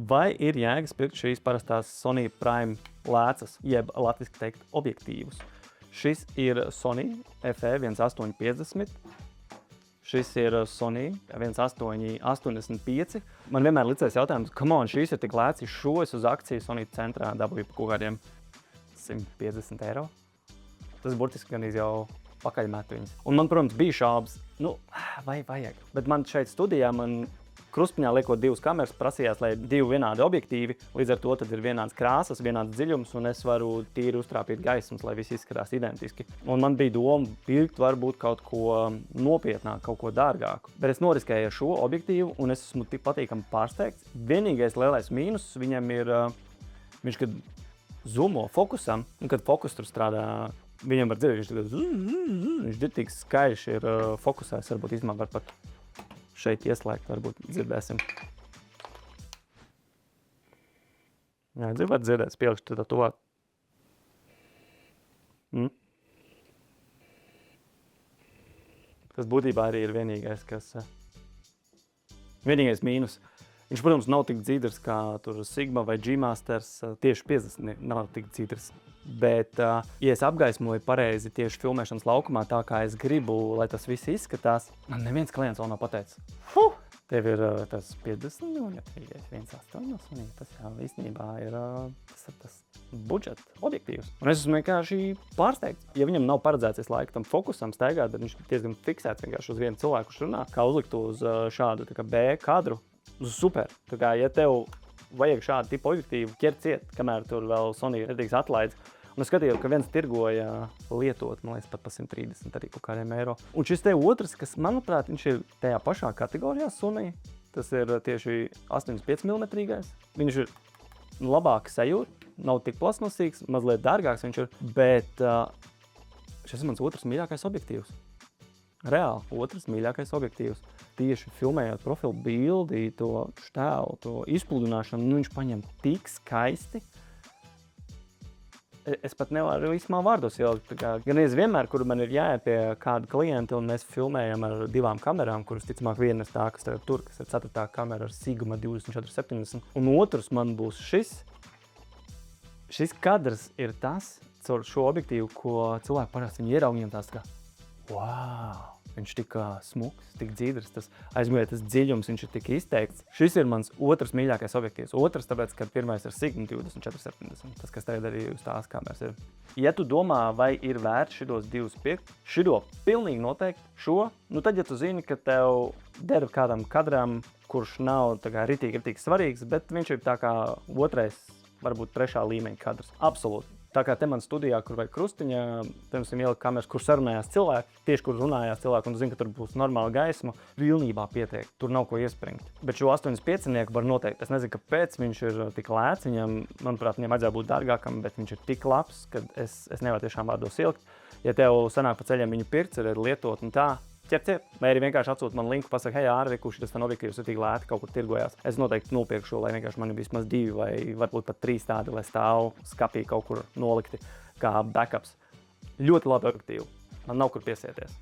Vai ir jēgas pirkt šīs parastās Sony Prime lēcas, jeb latviski teikt objektīvus? Šis ir Sony FE1850. Šis ir Sony 1885. Man vienmēr licēs jautājums, come on, šīs ir tik lēts, šo es uz akciju Sony centrā dabūju par kaut kādiem 150 eiro. Tas burtiski gan jau pakaļmet viņas. Un man, protams, bija šaubas, vai vajag. Bet man šeit studijā, kruspiņā liekot divas kameras, prasījās, lai divi vienādi objektīvi, līdz ar to tad ir vienāds krāsas, vienāds dziļums, un es varu tīri uztrāpīt gaismas, lai viss izskatās identiski. Un man bija doma pirkt varbūt kaut ko nopietnāku, kaut ko dārgāku. Bet es noriskēju ar šo objektīvu, un es esmu tik patīkami pārsteigts. Vienīgais lielais mīnus viņam ir, viņš, kad zoomo fokusam, un kad fokus tur strādā, viņam var dzirdēt, viņš ir tik skaļš, ir fokusēs, varbūt izmā var pat šeit ieslēgt, varbūt dzirdēsim. Jā, var dzirdēt, spielikšu tā tuvāk. Tas būtībā arī ir vienīgais, vienīgais mīnus. Viņš, protams, nav tik dzidrs kā tur Sigma vai G-Masters, tieši 50 nav tik dzidrs. Bet, ja es apgaismoju pareizi tieši filmēšanas laukumā tā, kā es gribu, lai tas viss izskatās, man neviens klients vēl nav pateicis. Tev ir tas 50 milimetrīgais 1.8, tas jau īstenībā ir tas budžeta objektīvs. Un es esmu vienkārši pārsteigts. Ja viņam nav paredzēts laika tam fokusam staigāt, bet viņš diezgan fiksēts vienkārši uz vienu cilvēku, kurš runā, kā uzlikt uz šādu B kadru. Super. Tā kā, ja tev vajag šādu tipu objektīvu, ķer ciet, kamēr tur vēl Sony redzīgs atlaids. Un es skatījos, ka viens tirgoja lietot, man liekas, pat pa 130 arī kaut kādiem eiro. Un šis te otrs, kas, manuprāt, viņš ir tajā pašā kategorijā Sony. Tas ir tieši 85 milimetrīgais. Viņš ir labāk sajūt, nav tik plasmasīgs, mazliet dārgāks viņš ir, bet šis ir mans otrs mīļākais objektīvs. Reāli, otrs mīļākais objektīvs. Tieši filmējot profilu bildi, to tēlu, to izpludināšanu, viņš paņem tik skaisti. Es pat nevaru īstumā vārdos ielikt. Gan es vienmēr, kur man ir jāiet pie kāda klienta, un mēs filmējam ar divām kamerām, kuras, ticamāk, viena ir tā, kas ir tur, kas ir 4. kamera ar Sigma 2470, un otrs man būs šis. Šis kadrs ir tas, caur šo objektīvu, ko cilvēki parasti viņi ieraug, viņam tās kā, wow! Viņš tik smuks, tik dzidrs, tas aizmugurē dziļums, viņš ir tik izteikts. Šis ir mans otrs mīļākais objektīvs. Otrs, tāpēc, ka pirmais ir Sigma 2470, tas, kas tagad arī uz tās kameras ir. Ja tu domā, vai ir vērts šitos divus pirkt, šito pilnīgi noteikti, tad, ja tu zini, ka tev der kādam kadram, kurš nav tā kā ritīgi svarīgs, bet viņš ir tā kā otrais, varbūt 3. līmeņa kadrs. Absolūti. Tā kā te man studijā, kur vajag krustiņa, pirmsim ielikt kameras, kur sarunājās cilvēki, tieši kur runājās cilvēki, un tu zini, ka tur būs normāla gaisma, pilnībā pietiek, tur nav ko iespringt. Bet šo 85 var noteikt. Es nezinu, kāpēc viņš ir tik lēts, manuprāt, viņam vajadzētu būt dārgākam, bet viņš ir tik labs, ka es nevaru tiešām vārdos ielikt. Ja tev sanāk pa ceļiem viņu pirkt, ir lietot un tā, ķer, vai arī vienkārši atsūt man linku, pasaka, hei, Ārvi, kurš tas objektīvs ir tik lēti, kaut kur tirgojās. Es noteikti nopirkšu, lai vienkārši man ir vismaz 2 vai varbūt pat 3 tādi, lai stāv skapī kaut kur nolikti kā backups. Ļoti labi objektīvi. Man nav kur piesieties.